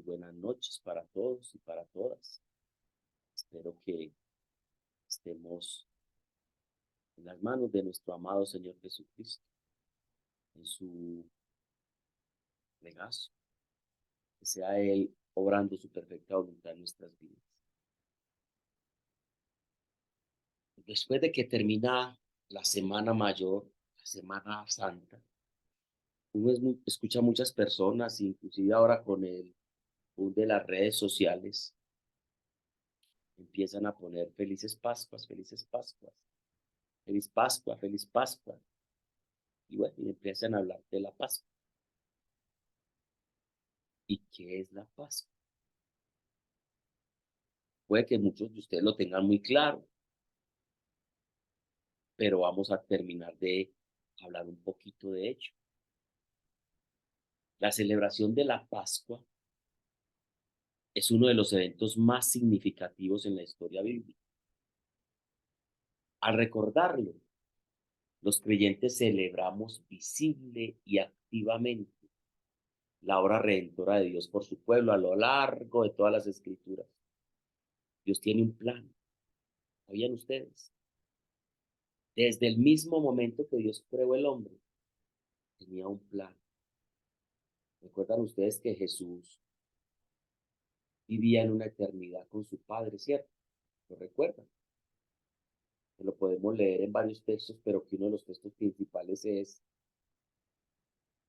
buenas noches para todos y para todas. Espero que estemos en las manos de nuestro amado Señor Jesucristo, en su regazo, que sea Él obrando su perfecta voluntad en nuestras vidas. Después de que termina la Semana Mayor, la Semana Santa, uno escucha a muchas personas, inclusive ahora con el boom de las redes sociales, empiezan a poner felices Pascuas, felices Pascuas, feliz Pascua, feliz Pascua. Y bueno, y empiezan a hablar de la Pascua. ¿Y qué es la Pascua? Puede que muchos de ustedes lo tengan muy claro, pero vamos a terminar de hablar un poquito de ello. La celebración de la Pascua es uno de los eventos más significativos en la historia bíblica. Al recordarlo, los creyentes celebramos visible y activamente la obra redentora de Dios por su pueblo a lo largo de todas las escrituras. Dios tiene un plan. ¿Sabían ustedes? Desde el mismo momento que Dios creó el hombre, tenía un plan. ¿Recuerdan ustedes que Jesús vivía en una eternidad con su Padre, cierto? ¿Lo recuerdan? Que lo podemos leer en varios textos, pero que uno de los textos principales es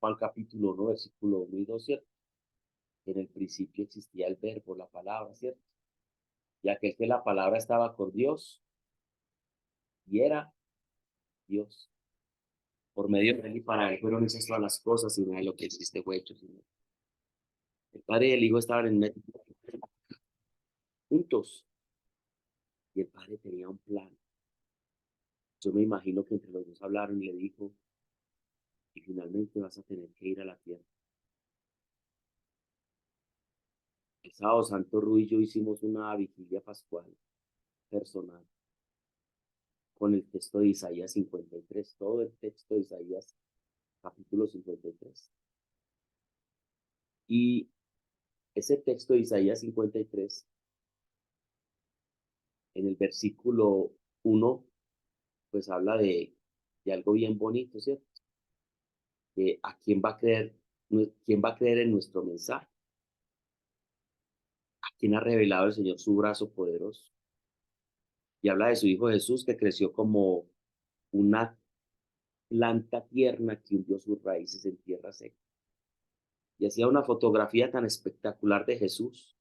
Juan capítulo 1, versículo 1 y 2, ¿cierto? En el principio existía el verbo, la palabra, ¿cierto? Y aquel que la palabra estaba con Dios y era Dios. Por medio de él y para él fueron hechas todas las cosas y nada de lo que existe fue hecho, Señor. El Padre y el Hijo estaban en medio juntos y el Padre tenía un plan. Yo me imagino que entre los dos hablaron y le dijo, y finalmente vas a tener que ir a la tierra. El sábado santo Rui y yo hicimos una vigilia pascual personal con el texto de Isaías 53, todo el texto de Isaías capítulo 53. Y ese texto de Isaías 53, en el versículo 1, pues habla de algo bien bonito, ¿cierto? ¿A quién va a creer? ¿Quién va a creer en nuestro mensaje? ¿A quién ha revelado el Señor su brazo poderoso? Y habla de su Hijo Jesús, que creció como una planta tierna que hundió sus raíces en tierra seca. Y hacía una fotografía tan espectacular de Jesús.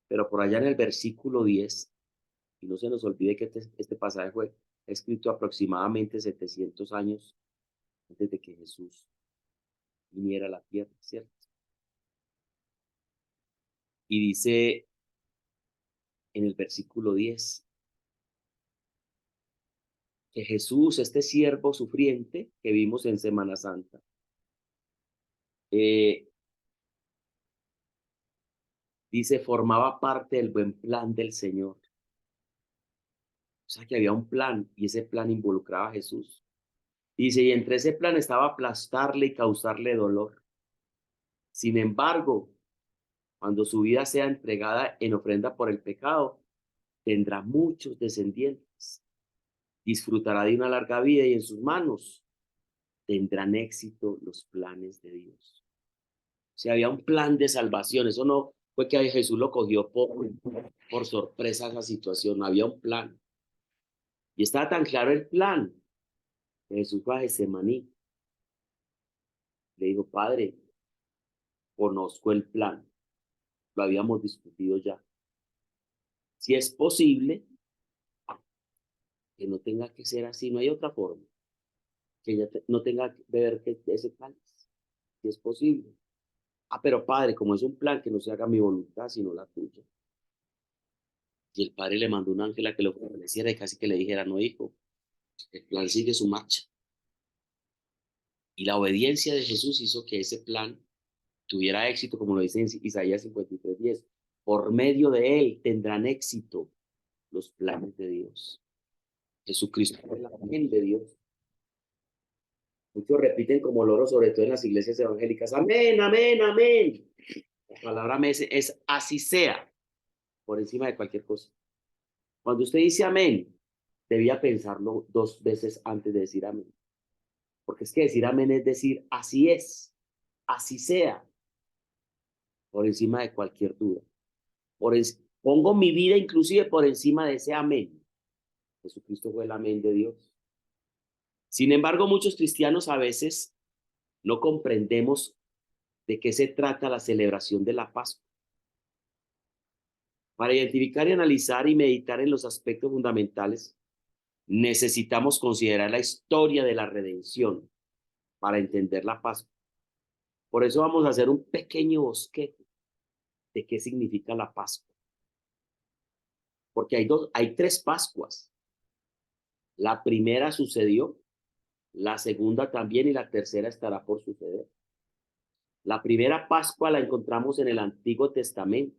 Pero por allá en el versículo 10, y no se nos olvide que este pasaje fue escrito aproximadamente 700 años antes de que Jesús viniera a la tierra, ¿cierto? Y dice en el versículo 10 que Jesús, este siervo sufriente que vimos en Semana Santa, dice, formaba parte del buen plan del Señor. O sea que había un plan y ese plan involucraba a Jesús. Dice, y entre ese plan estaba aplastarle y causarle dolor. Sin embargo, cuando su vida sea entregada en ofrenda por el pecado, tendrá muchos descendientes. Disfrutará de una larga vida y en sus manos tendrán éxito los planes de Dios. O sea, había un plan de salvación. Eso no fue que Jesús lo cogió por sorpresa esa situación. Había un plan. Y estaba tan claro el plan que Jesús fue a Getsemaní. Le dijo, Padre, conozco el plan. Lo habíamos discutido ya. Si es posible, que no tenga que ser así, no hay otra forma. Que ella no tenga que beber ese cáliz, si es posible. Pero Padre, como es un plan, que no se haga mi voluntad, sino la tuya. Y el Padre le mandó un ángel a que lo fortaleciera y casi que le dijera, no, hijo, el plan sigue su marcha. Y la obediencia de Jesús hizo que ese plan tuviera éxito, como lo dice en Isaías 53:10. Por medio de él tendrán éxito los planes de Dios. Jesucristo es la imagen de Dios. Muchos repiten como loro, sobre todo en las iglesias evangélicas, amén, amén, amén. palabra amén es así sea, por encima de cualquier cosa. Cuando usted dice amén, debía pensarlo 2 veces antes de decir amén. Porque es que decir amén es decir así es, así sea, por encima de cualquier duda. Pongo mi vida inclusive por encima de ese amén. Jesucristo fue el amén de Dios. Sin embargo, muchos cristianos a veces no comprendemos de qué se trata la celebración de la Pascua. Para identificar y analizar y meditar en los aspectos fundamentales, necesitamos considerar la historia de la redención para entender la Pascua. Por eso vamos a hacer un pequeño bosquejo de qué significa la Pascua. Porque hay 3 Pascuas. La primera sucedió, la segunda también y la tercera estará por suceder. La primera Pascua la encontramos en el Antiguo Testamento.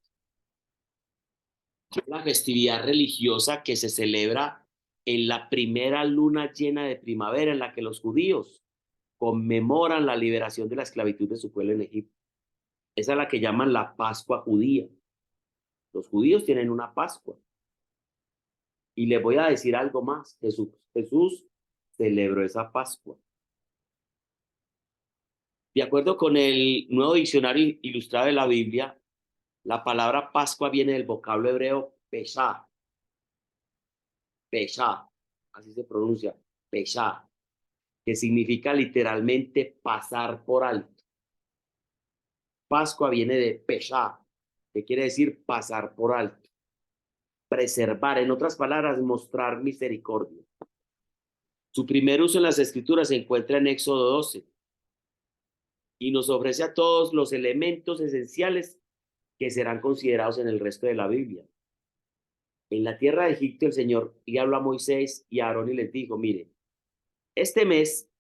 Es la festividad religiosa que se celebra en la primera luna llena de primavera, en la que los judíos conmemoran la liberación de la esclavitud de su pueblo en Egipto. Esa es la que llaman la Pascua judía. Los judíos tienen una Pascua. Y les voy a decir algo más. Jesús celebró esa Pascua. De acuerdo con el Nuevo Diccionario Ilustrado de la Biblia, la palabra Pascua viene del vocablo hebreo Pesá. Pesá, así se pronuncia, Pesá, que significa literalmente pasar por alto. Pascua viene de Pesá, que quiere decir pasar por alto. Preservar, en otras palabras, mostrar misericordia. Su primer uso en las Escrituras se encuentra en Éxodo 12 y nos ofrece a todos los elementos esenciales que serán considerados en el resto de la Biblia. En la tierra de Egipto el Señor le habló a Moisés y a Aarón y les dijo, mire, este mes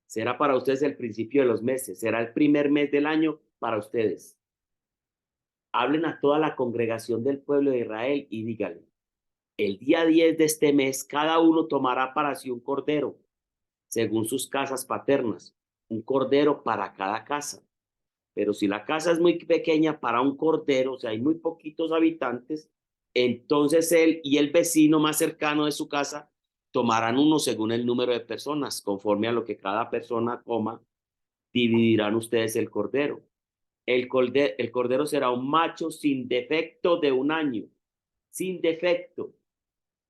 será para ustedes el principio de los meses, será el primer mes del año para ustedes. Hablen a toda la congregación del pueblo de Israel y díganle, el día 10 de este mes cada uno tomará para sí un cordero, según sus casas paternas, un cordero para cada casa. Pero si la casa es muy pequeña para un cordero, o sea, hay muy poquitos habitantes, entonces él y el vecino más cercano de su casa tomarán uno según el número de personas, conforme a lo que cada persona coma, dividirán ustedes el cordero. El cordero será un macho sin defecto de un año, sin defecto,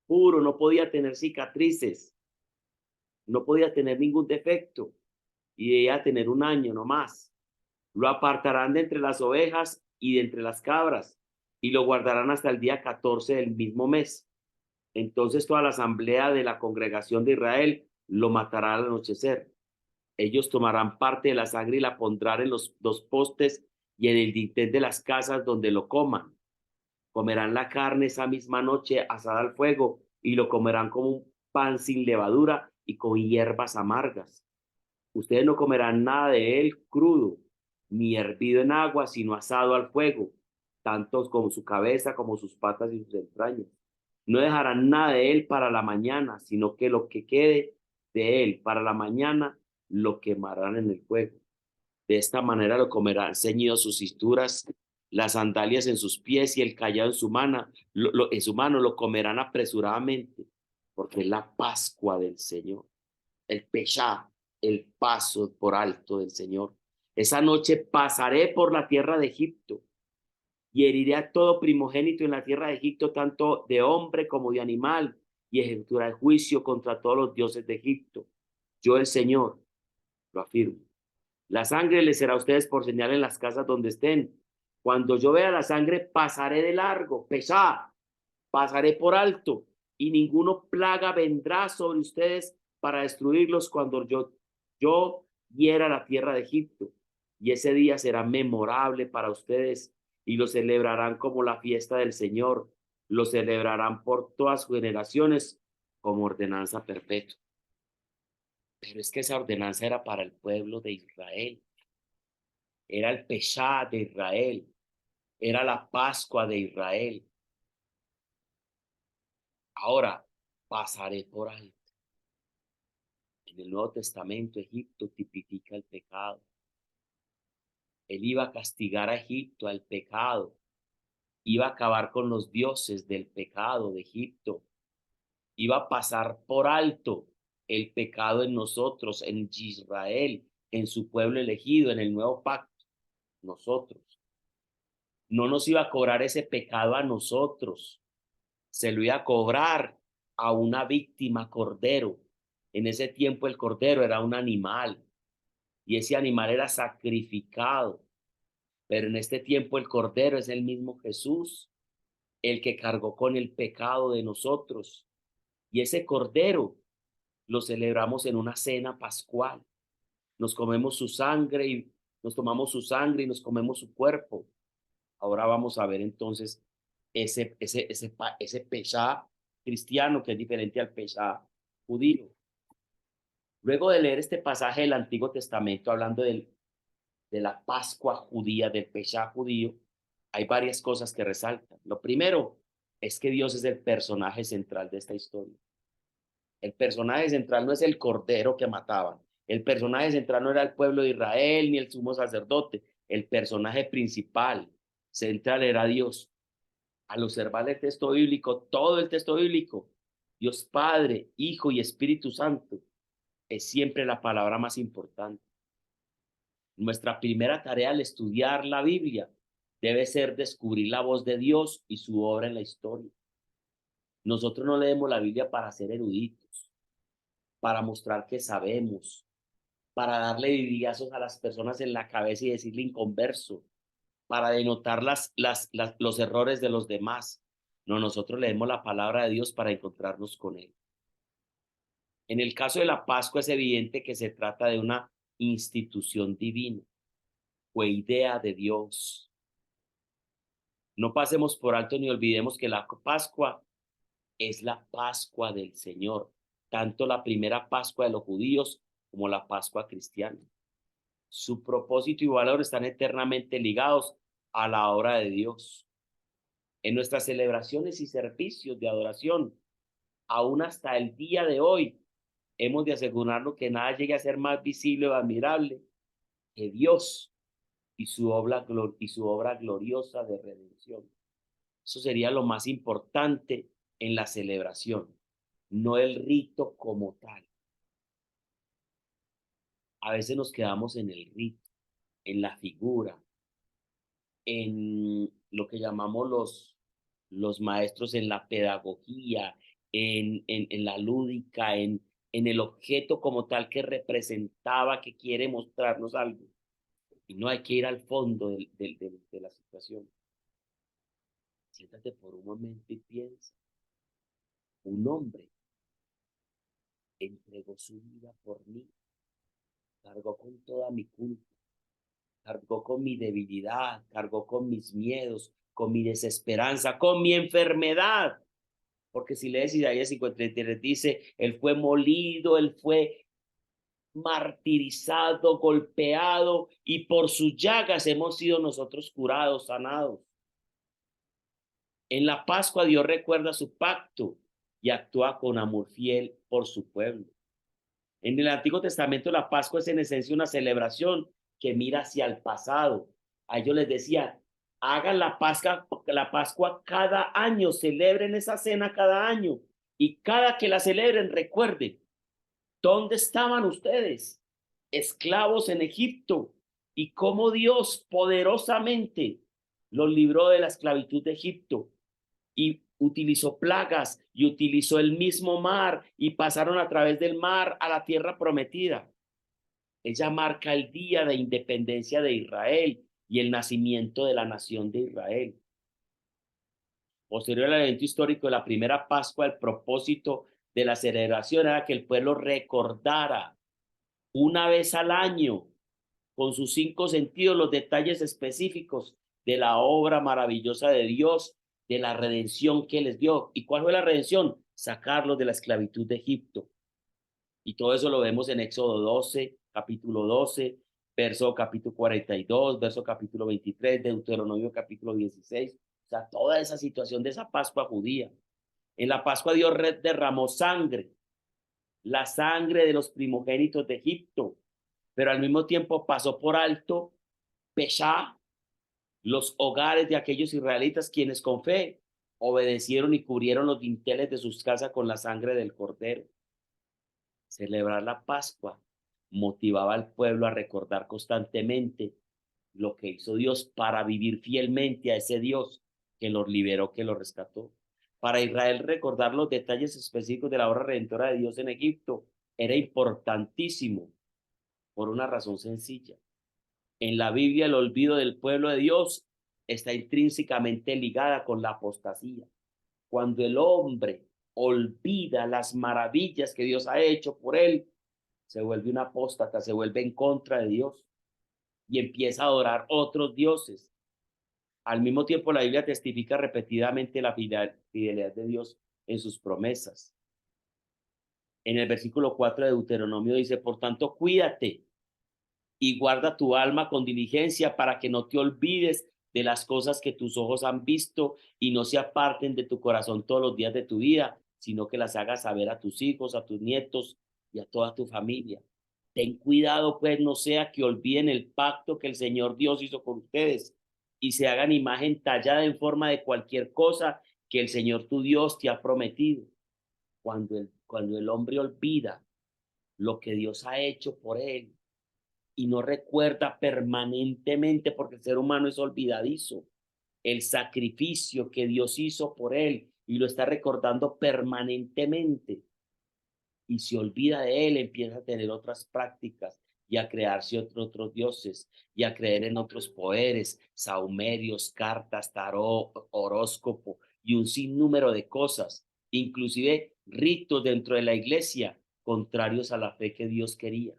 puro, no podía tener cicatrices, no podía tener ningún defecto y debía tener un año no más. Lo apartarán de entre las ovejas y de entre las cabras y lo guardarán hasta el día 14 del mismo mes. Entonces toda la asamblea de la congregación de Israel lo matará al anochecer. Ellos tomarán parte de la sangre y la pondrán en los 2 postes y en el dintel de las casas donde lo coman. Comerán la carne esa misma noche asada al fuego y lo comerán como un pan sin levadura y con hierbas amargas. Ustedes no comerán nada de él crudo, ni hervido en agua, sino asado al fuego, tanto como su cabeza como sus patas y sus entrañas. No dejarán nada de él para la mañana, sino que lo que quede de él para la mañana lo quemarán en el fuego. De esta manera lo comerán ceñidos sus cinturas, las sandalias en sus pies y el callado en en su mano lo comerán apresuradamente, porque es la Pascua del Señor, el Peshá, el paso por alto del Señor. Esa noche pasaré por la tierra de Egipto y heriré a todo primogénito en la tierra de Egipto, tanto de hombre como de animal, y ejecutaré juicio contra todos los dioses de Egipto. Yo, el Señor, lo afirmo. La sangre les será a ustedes por señal en las casas donde estén. Cuando yo vea la sangre, pasaré de largo, pesá, pasaré por alto, y ninguno plaga vendrá sobre ustedes para destruirlos cuando yo hiera la tierra de Egipto. Y ese día será memorable para ustedes y lo celebrarán como la fiesta del Señor. Lo celebrarán por todas sus generaciones como ordenanza perpetua. Pero es que esa ordenanza era para el pueblo de Israel. Era el Pesá de Israel, era la Pascua de Israel. Ahora pasaré por alto. En el Nuevo Testamento, Egipto tipifica el pecado. Él iba a castigar a Egipto, al pecado, iba a acabar con los dioses del pecado de Egipto, iba a pasar por alto el pecado en nosotros, en Israel, en su pueblo elegido, en el nuevo pacto, nosotros. No nos iba a cobrar ese pecado a nosotros, se lo iba a cobrar a una víctima cordero. En ese tiempo el cordero era un animal y ese animal era sacrificado, pero en este tiempo el cordero es el mismo Jesús, el que cargó con el pecado de nosotros. Y ese cordero lo celebramos en una cena pascual. Nos comemos su sangre y nos tomamos su sangre y nos comemos su cuerpo. Ahora vamos a ver entonces ese Pesá cristiano que es diferente al Pesá judío. Luego de leer este pasaje del Antiguo Testamento hablando de la Pascua judía, del Pesá judío, hay varias cosas que resaltan. Lo primero es que Dios es el personaje central de esta historia. El personaje central no es el cordero que mataban. El personaje central no era el pueblo de Israel ni el sumo sacerdote. El personaje principal, central, era Dios. Al observar el texto bíblico, todo el texto bíblico, Dios Padre, Hijo y Espíritu Santo es siempre la palabra más importante. Nuestra primera tarea al estudiar la Biblia debe ser descubrir la voz de Dios y su obra en la historia. Nosotros no leemos la Biblia para ser eruditos, para mostrar que sabemos, para darle vidriazos a las personas en la cabeza y decirle inconverso, para denotar los errores de los demás. No, nosotros leemos la palabra de Dios para encontrarnos con Él. En el caso de la Pascua es evidente que se trata de una institución divina o idea de Dios. No pasemos por alto ni olvidemos que la Pascua es la Pascua del Señor, tanto la primera Pascua de los judíos como la Pascua cristiana. Su propósito y valor están eternamente ligados a la obra de Dios. En nuestras celebraciones y servicios de adoración, aún hasta el día de hoy, hemos de asegurarnos que nada llegue a ser más visible o admirable que Dios y su obra gloriosa de redención. Eso sería lo más importante en la celebración, no el rito como tal. A veces nos quedamos en el rito, en la figura, en lo que llamamos los maestros en la pedagogía, en la lúdica, en el objeto como tal que representaba, que quiere mostrarnos algo. Y no hay que ir al fondo de la situación. Siéntate por un momento y piensa. Un hombre entregó su vida por mí, cargó con toda mi culpa, cargó con mi debilidad, cargó con mis miedos, con mi desesperanza, con mi enfermedad. Porque si lees Isaías 53, dice, Él fue molido, Él fue martirizado, golpeado, y por sus llagas hemos sido nosotros curados, sanados. En la Pascua Dios recuerda su pacto y actúa con amor fiel por su pueblo. En el Antiguo Testamento la Pascua es en esencia una celebración que mira hacia el pasado. A ellos les decía, hagan la Pascua cada año, celebren esa cena cada año. Y cada que la celebren, recuerden, ¿dónde estaban ustedes? Esclavos en Egipto. Y cómo Dios poderosamente los libró de la esclavitud de Egipto. Y utilizó plagas y utilizó el mismo mar y pasaron a través del mar a la tierra prometida. Ella marca el día de independencia de Israel y el nacimiento de la nación de Israel. Posterior al evento histórico de la primera Pascua, el propósito de la celebración era que el pueblo recordara una vez al año, con sus 5 sentidos, los detalles específicos de la obra maravillosa de Dios, de la redención que les dio. ¿Y cuál fue la redención? Sacarlos de la esclavitud de Egipto. Y todo eso lo vemos en Éxodo 12, capítulo 12, verso capítulo 42, verso capítulo 23, Deuteronomio capítulo 16. O sea, toda esa situación de esa Pascua judía. En la Pascua Dios derramó sangre, la sangre de los primogénitos de Egipto, pero al mismo tiempo pasó por alto Pesha, los hogares de aquellos israelitas quienes con fe obedecieron y cubrieron los dinteles de sus casas con la sangre del cordero. Celebrar la Pascua motivaba al pueblo a recordar constantemente lo que hizo Dios para vivir fielmente a ese Dios que los liberó, que los rescató. Para Israel, recordar los detalles específicos de la obra redentora de Dios en Egipto era importantísimo por una razón sencilla. En la Biblia, el olvido del pueblo de Dios está intrínsecamente ligada con la apostasía. Cuando el hombre olvida las maravillas que Dios ha hecho por él, se vuelve un apóstata, se vuelve en contra de Dios y empieza a adorar otros dioses. Al mismo tiempo, la Biblia testifica repetidamente la fidelidad de Dios en sus promesas. En el versículo 4 de Deuteronomio dice, por tanto, cuídate y guarda tu alma con diligencia para que no te olvides de las cosas que tus ojos han visto y no se aparten de tu corazón todos los días de tu vida, sino que las hagas saber a tus hijos, a tus nietos y a toda tu familia. Ten cuidado, pues, no sea que olviden el pacto que el Señor Dios hizo con ustedes y se hagan imagen tallada en forma de cualquier cosa que el Señor tu Dios te ha prometido. Cuando el hombre olvida lo que Dios ha hecho por él y no recuerda permanentemente, porque el ser humano es olvidadizo, el sacrificio que Dios hizo por él y lo está recordando permanentemente y se olvida de él, empieza a tener otras prácticas y a crearse otros dioses y a creer en otros poderes, saumerios, cartas, tarot, horóscopo y un sinnúmero de cosas, inclusive ritos dentro de la iglesia contrarios a la fe que Dios quería,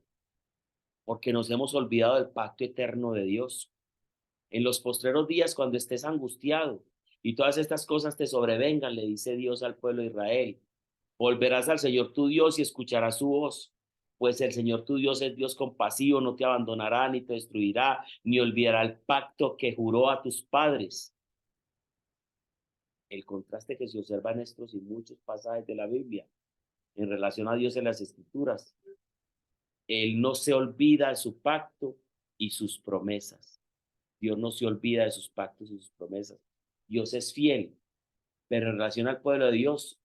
porque nos hemos olvidado del pacto eterno de Dios. En los postreros días, cuando estés angustiado y todas estas cosas te sobrevengan, le dice Dios al pueblo de Israel, volverás al Señor tu Dios y escucharás su voz, pues el Señor tu Dios es Dios compasivo, no te abandonará, ni te destruirá, ni olvidará el pacto que juró a tus padres. El contraste que se observa en estos y muchos pasajes de la Biblia en relación a Dios en las Escrituras. Él no se olvida de su pacto y sus promesas. Dios no se olvida de sus pactos y sus promesas. Dios es fiel, pero en relación al pueblo de Dios,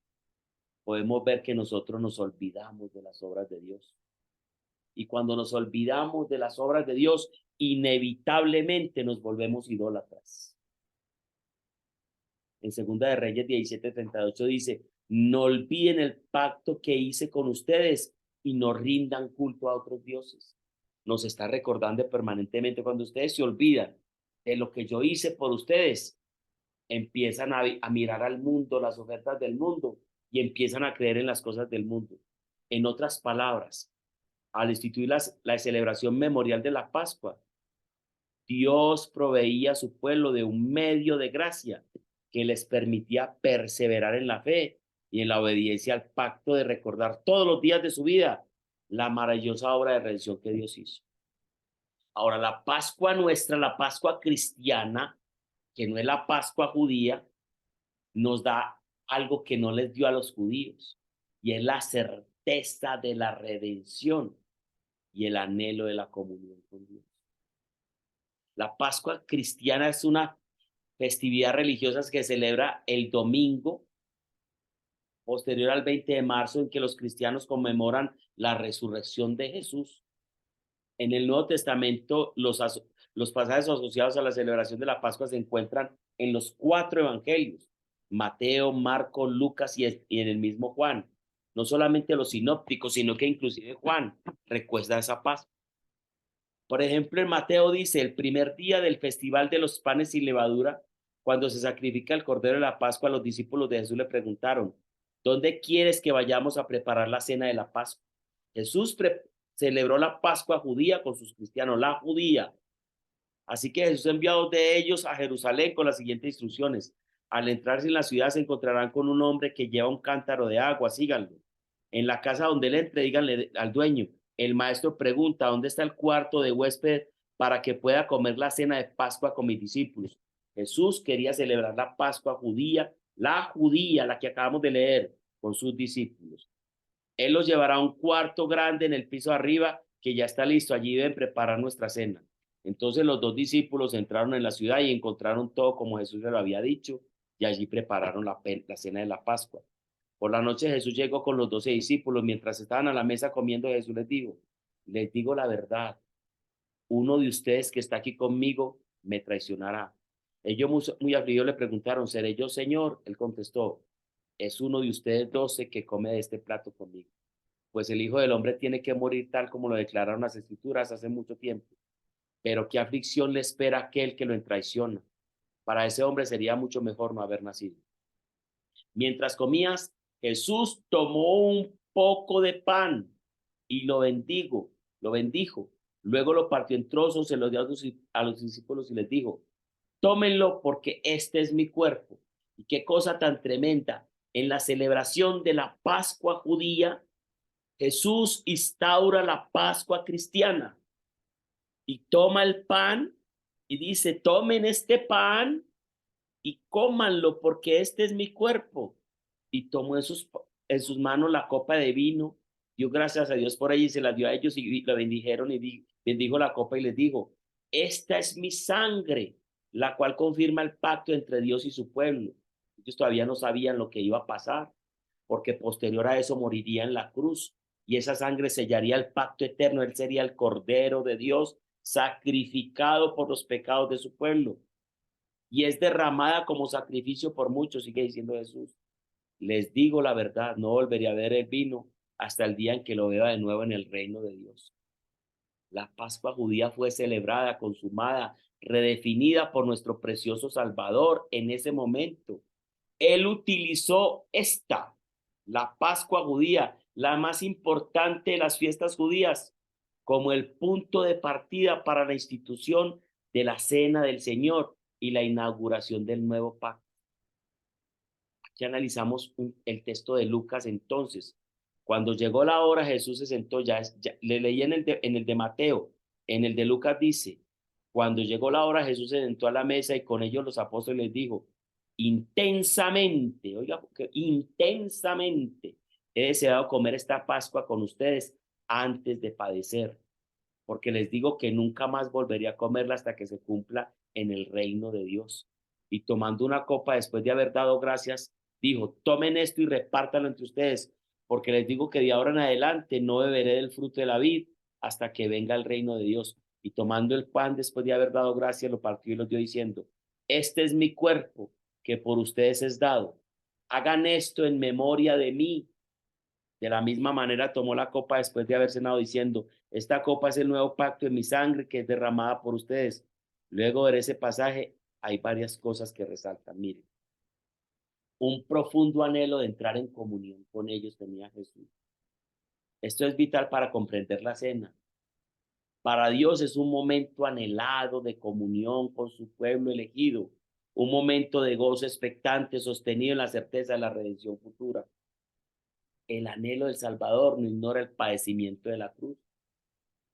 podemos ver que nosotros nos olvidamos de las obras de Dios. Y cuando nos olvidamos de las obras de Dios, inevitablemente nos volvemos idólatras. En Segunda de Reyes 17:38 dice, no olviden el pacto que hice con ustedes y no rindan culto a otros dioses. Nos está recordando permanentemente cuando ustedes se olvidan de lo que yo hice por ustedes, empiezan a mirar al mundo, las ofertas del mundo y empiezan a creer en las cosas del mundo. En otras palabras, al instituir la celebración memorial de la Pascua, Dios proveía a su pueblo de un medio de gracia que les permitía perseverar en la fe y en la obediencia al pacto de recordar todos los días de su vida la maravillosa obra de redención que Dios hizo. Ahora, la Pascua nuestra, la Pascua cristiana, que no es la Pascua judía, nos da algo que no les dio a los judíos, y es la certeza de la redención y el anhelo de la comunión con Dios. La Pascua cristiana es una festividad religiosa que se celebra el domingo posterior al 20 de marzo, en que los cristianos conmemoran la resurrección de Jesús. En el Nuevo Testamento, los pasajes asociados a la celebración de la Pascua se encuentran en los 4 evangelios: Mateo, Marcos, Lucas y en el mismo Juan. No solamente los sinópticos, sino que inclusive Juan recuerda esa Pascua. Por ejemplo, en Mateo dice, el primer día del festival de los panes sin levadura, cuando se sacrifica el cordero de la Pascua, los discípulos de Jesús le preguntaron, ¿dónde quieres que vayamos a preparar la cena de la Pascua? Jesús celebró la Pascua judía con sus cristianos, la judía. Así que Jesús envió a 2 de ellos a Jerusalén con las siguientes instrucciones. Al entrar en la ciudad se encontrarán con un hombre que lleva un cántaro de agua, síganlo. En la casa donde él entre, díganle al dueño, el maestro pregunta, ¿dónde está el cuarto de huésped para que pueda comer la cena de Pascua con mis discípulos? Jesús quería celebrar la Pascua judía, la que acabamos de leer, con sus discípulos. Él los llevará a un cuarto grande en el piso de arriba que ya está listo. Allí deben preparar nuestra cena. Entonces los dos discípulos entraron en la ciudad y encontraron todo como Jesús les lo había dicho, y allí prepararon la cena de la Pascua. Por la noche Jesús llegó con los 12 discípulos. Mientras estaban a la mesa comiendo, Jesús les digo la verdad, uno de ustedes que está aquí conmigo me traicionará. Ellos muy afligidos le preguntaron, ¿seré yo, Señor? Él contestó, es uno de ustedes 12 que come de este plato conmigo. Pues el Hijo del Hombre tiene que morir tal como lo declararon las Escrituras hace mucho tiempo. Pero qué aflicción le espera a aquel que lo traiciona. Para ese hombre sería mucho mejor no haber nacido. Mientras comías, Jesús tomó un poco de pan y lo bendijo. Luego lo partió en trozos, se lo dio a los discípulos y les dijo, tómenlo porque este es mi cuerpo. Y qué cosa tan tremenda. En la celebración de la Pascua judía, Jesús instaura la Pascua cristiana y toma el pan y dice, tomen este pan y cómanlo porque este es mi cuerpo. Y tomó en sus manos la copa de vino, dio gracias a Dios por ella y se la dio a ellos y la bendijeron y bendijo la copa y les dijo, esta es mi sangre, la cual confirma el pacto entre Dios y su pueblo. Ellos todavía no sabían lo que iba a pasar, porque posterior a eso moriría en la cruz y esa sangre sellaría el pacto eterno. Él sería el Cordero de Dios sacrificado por los pecados de su pueblo y es derramada como sacrificio por muchos, sigue diciendo Jesús. Les digo la verdad, no volveré a ver el vino hasta el día en que lo vea de nuevo en el reino de Dios. La Pascua judía fue celebrada, consumada, redefinida por nuestro precioso Salvador en ese momento. Él utilizó la Pascua judía, la más importante de las fiestas judías, como el punto de partida para la institución de la Cena del Señor y la inauguración del nuevo pacto. Aquí analizamos el texto de Lucas entonces. Cuando llegó la hora, Jesús se sentó, le leí en el de Mateo, en el de Lucas dice, cuando llegó la hora, Jesús se sentó a la mesa y con ellos los apóstoles les dijo, intensamente, oiga, porque intensamente he deseado comer esta Pascua con ustedes antes de padecer, porque les digo que nunca más volveré a comerla hasta que se cumpla en el reino de Dios. Y tomando una copa después de haber dado gracias, dijo, tomen esto y repártanlo entre ustedes, porque les digo que de ahora en adelante no beberé del fruto de la vid hasta que venga el reino de Dios. Y tomando el pan después de haber dado gracias, lo partió y lo dio diciendo, este es mi cuerpo que por ustedes es dado. Hagan esto en memoria de mí. De la misma manera tomó la copa después de haber cenado diciendo, esta copa es el nuevo pacto en mi sangre que es derramada por ustedes. Luego de ese pasaje hay varias cosas que resaltan. Miren, un profundo anhelo de entrar en comunión con ellos tenía Jesús. Esto es vital para comprender la cena. Para Dios es un momento anhelado de comunión con su pueblo elegido, un momento de gozo expectante sostenido en la certeza de la redención futura. El anhelo del Salvador no ignora el padecimiento de la cruz,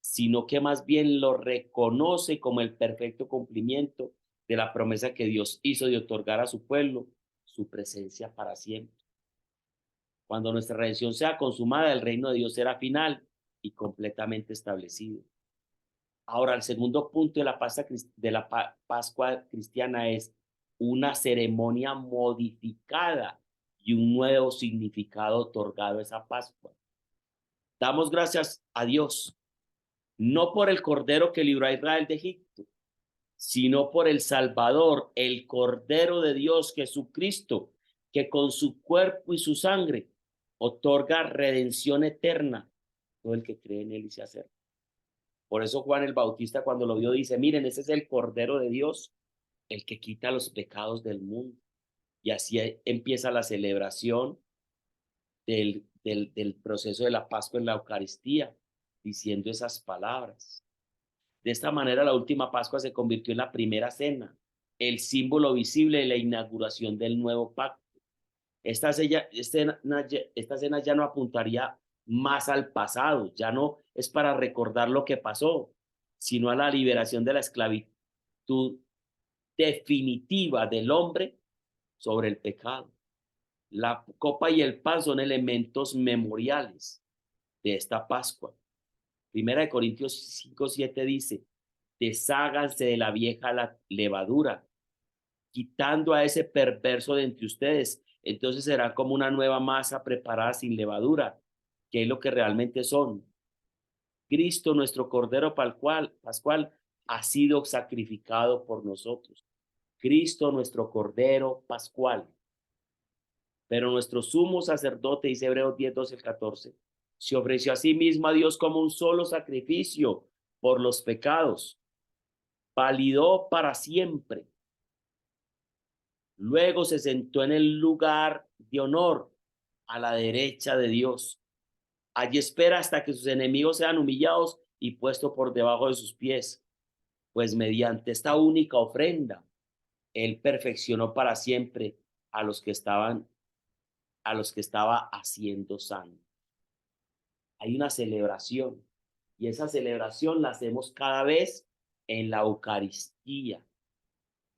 sino que más bien lo reconoce como el perfecto cumplimiento de la promesa que Dios hizo de otorgar a su pueblo su presencia para siempre. Cuando nuestra redención sea consumada, el reino de Dios será final y completamente establecido. Ahora, el segundo punto de la Pascua cristiana es una ceremonia modificada y un nuevo significado otorgado a esa Pascua. Damos gracias a Dios, no por el Cordero que libró a Israel de Egipto, sino por el Salvador, el Cordero de Dios, Jesucristo, que con su cuerpo y su sangre otorga redención eterna a todo el que cree en él y se acerca. Por eso Juan el Bautista cuando lo vio dice, miren, ese es el Cordero de Dios, el que quita los pecados del mundo. Y así empieza la celebración del proceso de la Pascua en la Eucaristía, diciendo esas palabras. De esta manera, la última Pascua se convirtió en la primera cena, el símbolo visible de la inauguración del nuevo pacto. Esta cena ya no apuntaría más al pasado, ya no es para recordar lo que pasó, sino a la liberación de la esclavitud definitiva del hombre sobre el pecado. La copa y el pan son elementos memoriales de esta Pascua. Primera de Corintios 5:7 dice, desháganse de la vieja levadura, quitando a ese perverso de entre ustedes. Entonces será como una nueva masa preparada sin levadura, que es lo que realmente son. Cristo, nuestro Cordero Pascual, ha sido sacrificado por nosotros. Cristo, nuestro Cordero Pascual. Pero nuestro sumo sacerdote, dice Hebreos 10, 12, 14, se ofreció a sí mismo a Dios como un solo sacrificio por los pecados. Validó para siempre. Luego se sentó en el lugar de honor a la derecha de Dios. Allí espera hasta que sus enemigos sean humillados y puestos por debajo de sus pies. Pues mediante esta única ofrenda, Él perfeccionó para siempre a los que estaba haciendo sanos. Hay una celebración y esa celebración la hacemos cada vez en la Eucaristía.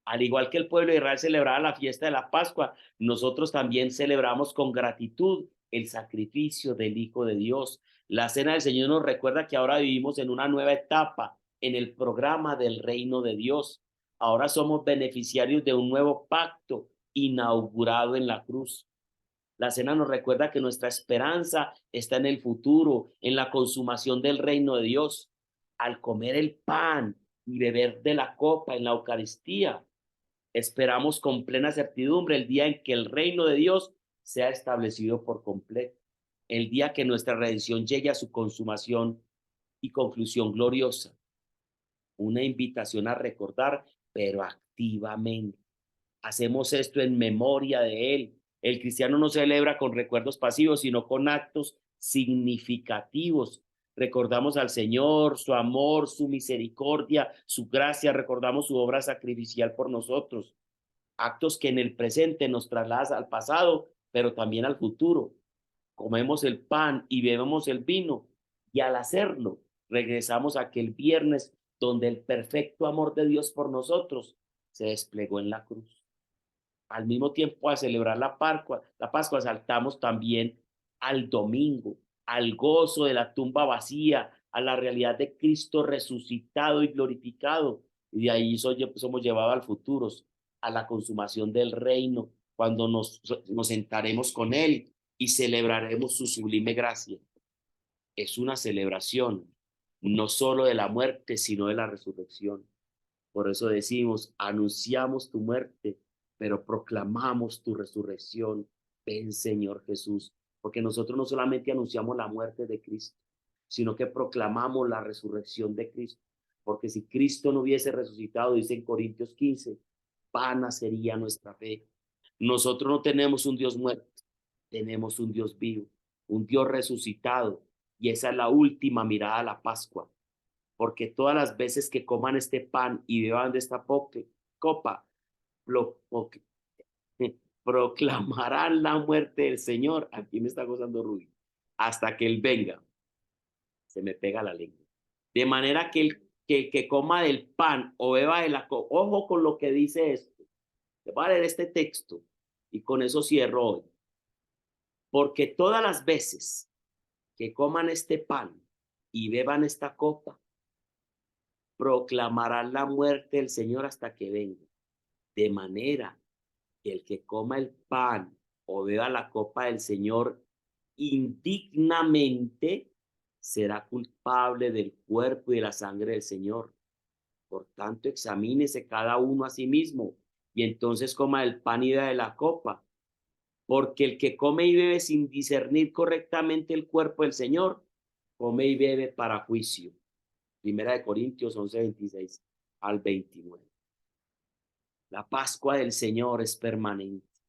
Al igual que el pueblo de Israel celebraba la fiesta de la Pascua, nosotros también celebramos con gratitud el sacrificio del Hijo de Dios. La Cena del Señor nos recuerda que ahora vivimos en una nueva etapa en el programa del reino de Dios. Ahora somos beneficiarios de un nuevo pacto inaugurado en la cruz. La cena nos recuerda que nuestra esperanza está en el futuro, en la consumación del reino de Dios. Al comer el pan y beber de la copa en la Eucaristía, esperamos con plena certidumbre el día en que el reino de Dios sea establecido por completo, el día que nuestra redención llegue a su consumación y conclusión gloriosa. Una invitación a recordar, pero activamente. Hacemos esto en memoria de Él. El cristiano no celebra con recuerdos pasivos, sino con actos significativos. Recordamos al Señor, su amor, su misericordia, su gracia, recordamos su obra sacrificial por nosotros. Actos que en el presente nos trasladan al pasado, pero también al futuro. Comemos el pan y bebemos el vino, y al hacerlo, regresamos a aquel viernes donde el perfecto amor de Dios por nosotros se desplegó en la cruz. Al mismo tiempo, al celebrar la Pascua, saltamos también al domingo, al gozo de la tumba vacía, a la realidad de Cristo resucitado y glorificado. Y de ahí somos llevados al futuro, a la consumación del reino, cuando nos sentaremos con Él y celebraremos su sublime gracia. Es una celebración, no solo de la muerte, sino de la resurrección. Por eso decimos, anunciamos tu muerte, pero proclamamos tu resurrección. Ven, Señor Jesús, porque nosotros no solamente anunciamos la muerte de Cristo, sino que proclamamos la resurrección de Cristo. Porque si Cristo no hubiese resucitado, dice en Corintios 15, vana sería nuestra fe. Nosotros no tenemos un Dios muerto, tenemos un Dios vivo, un Dios resucitado. Y esa es la última mirada a la Pascua, porque todas las veces que coman este pan y beban de esta copa, proclamarán la muerte del Señor. Aquí me está gozando Rubí, hasta que Él venga. Se me pega la lengua. De manera que el que coma del pan o beba de la copa, ojo con lo que dice esto. Te voy a leer este texto y con eso cierro hoy. Porque todas las veces que coman este pan y beban esta copa, proclamarán la muerte del Señor hasta que venga. De manera que el que coma el pan o beba la copa del Señor indignamente será culpable del cuerpo y de la sangre del Señor. Por tanto, examínese cada uno a sí mismo y entonces coma el pan y beba de la copa. Porque el que come y bebe sin discernir correctamente el cuerpo del Señor, come y bebe para juicio. Primera de Corintios 11, 26 al 29. La Pascua del Señor es permanente.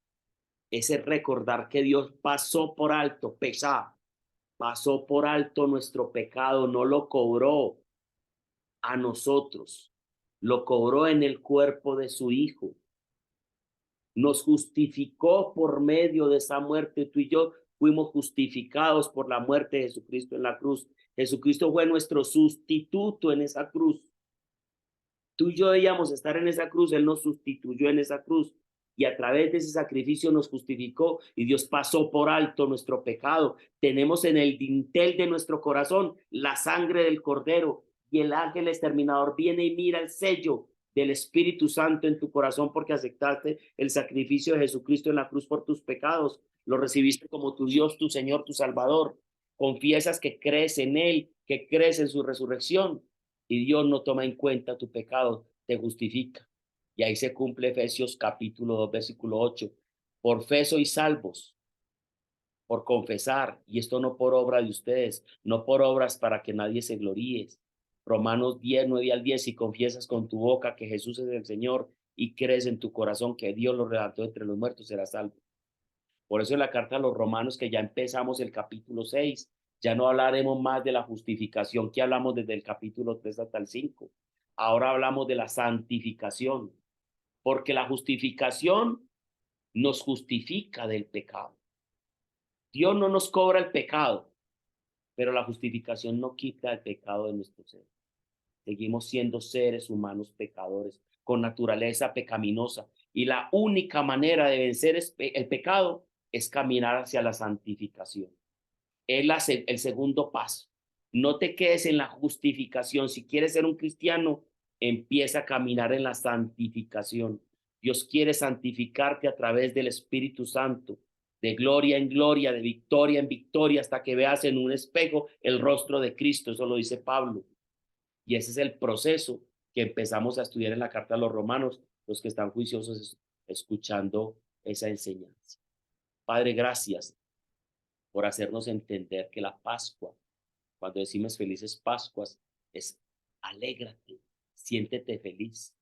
Ese recordar que Dios pasó por alto, pasó por alto nuestro pecado, no lo cobró a nosotros, lo cobró en el cuerpo de su Hijo. Nos justificó por medio de esa muerte. Tú y yo fuimos justificados por la muerte de Jesucristo en la cruz. Jesucristo fue nuestro sustituto en esa cruz. Tú y yo debíamos estar en esa cruz, Él nos sustituyó en esa cruz y a través de ese sacrificio nos justificó y Dios pasó por alto nuestro pecado. Tenemos en el dintel de nuestro corazón la sangre del Cordero y el ángel exterminador viene y mira el sello del Espíritu Santo en tu corazón porque aceptaste el sacrificio de Jesucristo en la cruz por tus pecados, lo recibiste como tu Dios, tu Señor, tu Salvador, confiesas que crees en Él, que crees en su resurrección, y Dios no toma en cuenta tu pecado, te justifica. Y ahí se cumple Efesios capítulo 2, versículo 8. Por fe sois salvos, por confesar, y esto no por obra de ustedes, no por obras para que nadie se gloríe. Romanos 10, 9 al 10, si confiesas con tu boca que Jesús es el Señor y crees en tu corazón que Dios lo levantó entre los muertos, serás salvo. Por eso en la carta a los Romanos, que ya empezamos el capítulo 6, ya no hablaremos más de la justificación que hablamos desde el capítulo 3 hasta el 5. Ahora hablamos de la santificación, porque la justificación nos justifica del pecado. Dios no nos cobra el pecado, pero la justificación no quita el pecado de nuestro ser. Seguimos siendo seres humanos pecadores, con naturaleza pecaminosa. Y la única manera de vencer el pecado es caminar hacia la santificación. Es el segundo paso. No te quedes en la justificación. Si quieres ser un cristiano, empieza a caminar en la santificación. Dios quiere santificarte a través del Espíritu Santo, de gloria en gloria, de victoria en victoria, hasta que veas en un espejo el rostro de Cristo. Eso lo dice Pablo. Y ese es el proceso que empezamos a estudiar en la carta a los romanos, los que están juiciosos escuchando esa enseñanza. Padre, gracias por hacernos entender que la Pascua, cuando decimos felices Pascuas, es alégrate, siéntete feliz.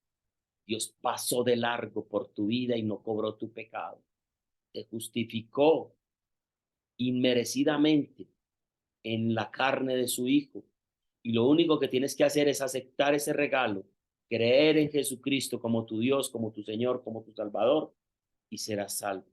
Dios pasó de largo por tu vida y no cobró tu pecado. Te justificó inmerecidamente en la carne de su Hijo. Y lo único que tienes que hacer es aceptar ese regalo, creer en Jesucristo como tu Dios, como tu Señor, como tu Salvador, y serás salvo.